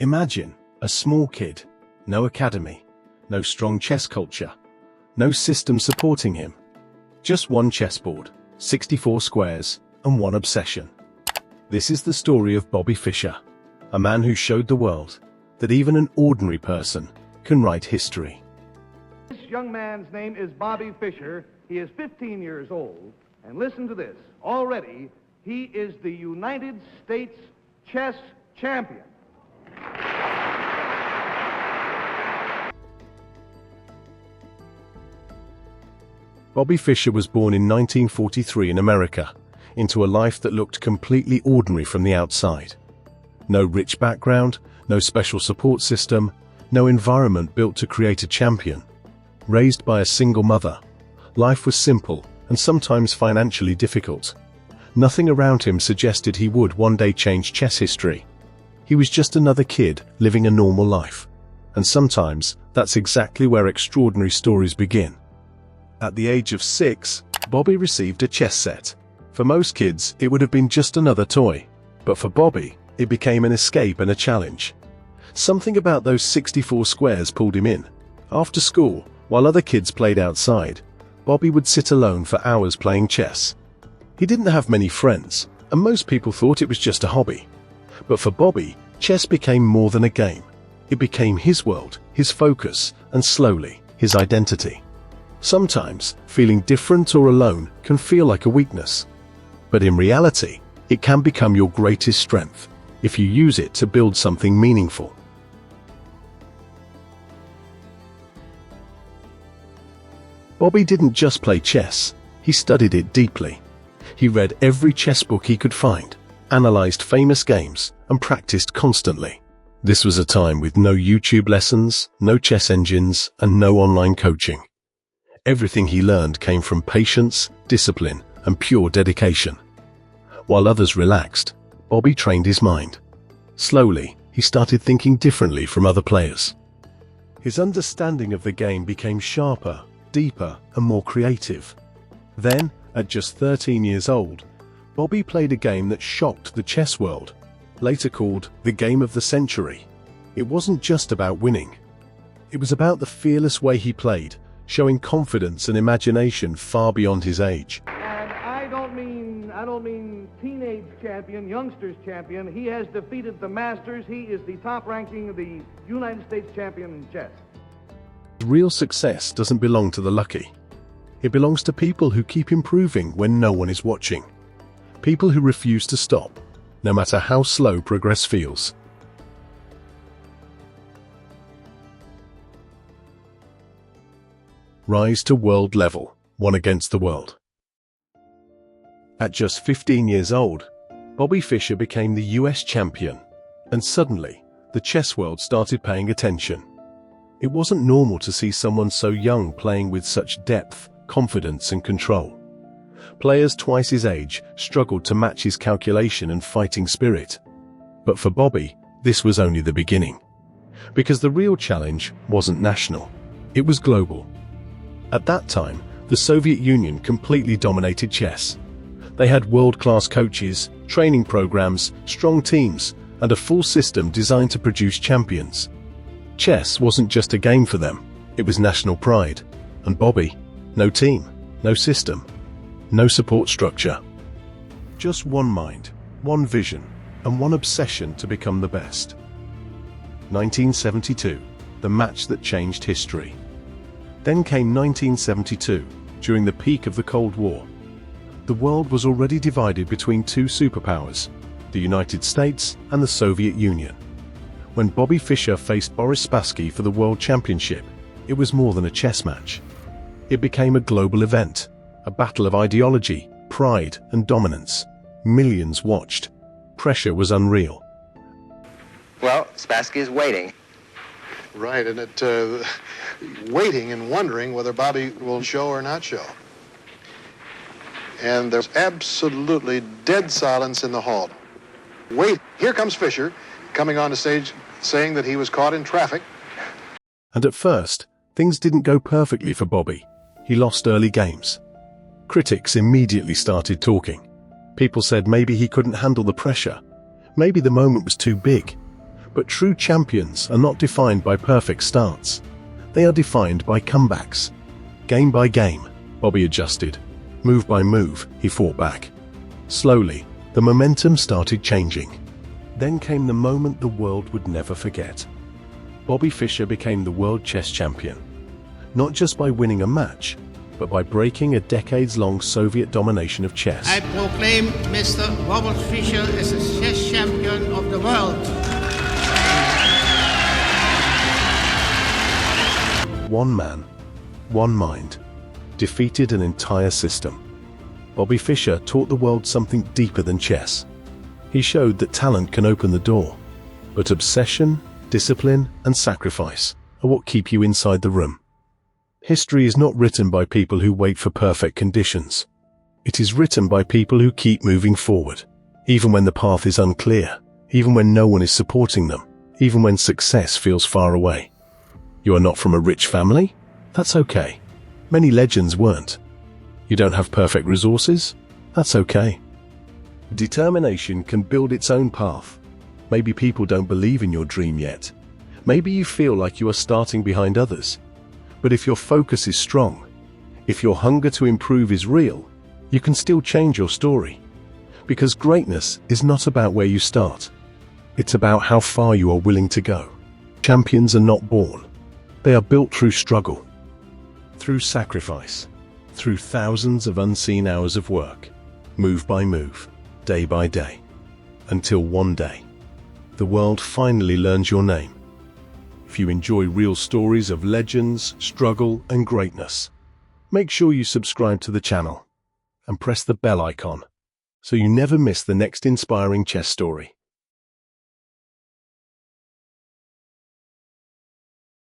Imagine a small kid, no academy, no strong chess culture, no system supporting him. Just one chessboard, 64 squares, and one obsession. This is the story of Bobby Fischer, a man who showed the world that even an ordinary person can write history. This young man's name is Bobby Fischer. He is 15 years old. And listen to this. Already, he is the United States chess champion. Bobby Fischer was born in 1943 in America, into a life that looked completely ordinary from the outside. No rich background, no special support system, no environment built to create a champion. Raised by a single mother, life was simple and sometimes financially difficult. Nothing around him suggested he would one day change chess history. He was just another kid living a normal life. And sometimes that's exactly where extraordinary stories begin. At the age of 6, Bobby received a chess set. For most kids, it would have been just another toy. But for Bobby, it became an escape and a challenge. Something about those 64 squares pulled him in. After school, while other kids played outside, Bobby would sit alone for hours playing chess. He didn't have many friends, and most people thought it was just a hobby. But for Bobby, chess became more than a game. It became his world, his focus, and slowly, his identity. Sometimes, feeling different or alone can feel like a weakness. But in reality, it can become your greatest strength if you use it to build something meaningful. Bobby didn't just play chess, he studied it deeply. He read every chess book he could find, analyzed famous games, and practiced constantly. This was a time with no YouTube lessons, no chess engines, and no online coaching. Everything he learned came from patience, discipline, and pure dedication. While others relaxed, Bobby trained his mind. Slowly, he started thinking differently from other players. His understanding of the game became sharper, deeper, and more creative. Then, at just 13 years old, Bobby played a game that shocked the chess world, later called the game of the century. It wasn't just about winning. It was about the fearless way he played, showing confidence and imagination far beyond his age. And I don't mean teenage champion, youngsters champion. He has defeated the masters. He is the top ranking of the United States champion in chess. Real success doesn't belong to the lucky. It belongs to people who keep improving when no one is watching. People who refuse to stop, no matter how slow progress feels. Rise to world level, one against the world. At just 15 years old, Bobby Fischer became the US champion, and suddenly, the chess world started paying attention. It wasn't normal to see someone so young playing with such depth, confidence, and control. Players twice his age struggled to match his calculation and fighting spirit. But for Bobby, this was only the beginning. Because the real challenge wasn't national, it was global. At that time, the Soviet Union completely dominated chess. They had world-class coaches, training programs, strong teams, and a full system designed to produce champions. Chess wasn't just a game for them, it was national pride. And Bobby, no team, no system, no support structure. Just one mind, one vision, and one obsession to become the best. 1972, the match that changed history. Then came 1972, during the peak of the Cold War. The world was already divided between two superpowers, the United States and the Soviet Union. When Bobby Fischer faced Boris Spassky for the World Championship, it was more than a chess match. It became a global event, a battle of ideology, pride, and dominance. Millions watched. Pressure was unreal. Well, Spassky is waiting. Right, and waiting and wondering whether Bobby will show or not show. And there's absolutely dead silence in the hall. Wait, here comes Fischer, coming on the stage saying that he was caught in traffic. And at first, things didn't go perfectly for Bobby. He lost early games. Critics immediately started talking. People said maybe he couldn't handle the pressure. Maybe the moment was too big. But true champions are not defined by perfect starts. They are defined by comebacks. Game by game, Bobby adjusted. Move by move, he fought back. Slowly, the momentum started changing. Then came the moment the world would never forget. Bobby Fischer became the world chess champion, not just by winning a match, but by breaking a decades-long Soviet domination of chess. I proclaim Mr. Robert Fischer as the chess champion of the world. One man, one mind, defeated an entire system. Bobby Fischer taught the world something deeper than chess. He showed that talent can open the door, but obsession, discipline, and sacrifice are what keep you inside the room. History is not written by people who wait for perfect conditions. It is written by people who keep moving forward, even when the path is unclear, even when no one is supporting them, even when success feels far away. You are not from a rich family? That's okay. Many legends weren't. You don't have perfect resources? That's okay. Determination can build its own path. Maybe people don't believe in your dream yet. Maybe you feel like you are starting behind others. But if your focus is strong, if your hunger to improve is real, you can still change your story. Because greatness is not about where you start. It's about how far you are willing to go. Champions are not born. They are built through struggle, through sacrifice, through thousands of unseen hours of work, move by move, day by day, until one day, the world finally learns your name. If you enjoy real stories of legends, struggle, and greatness, make sure you subscribe to the channel and press the bell icon so you never miss the next inspiring chess story.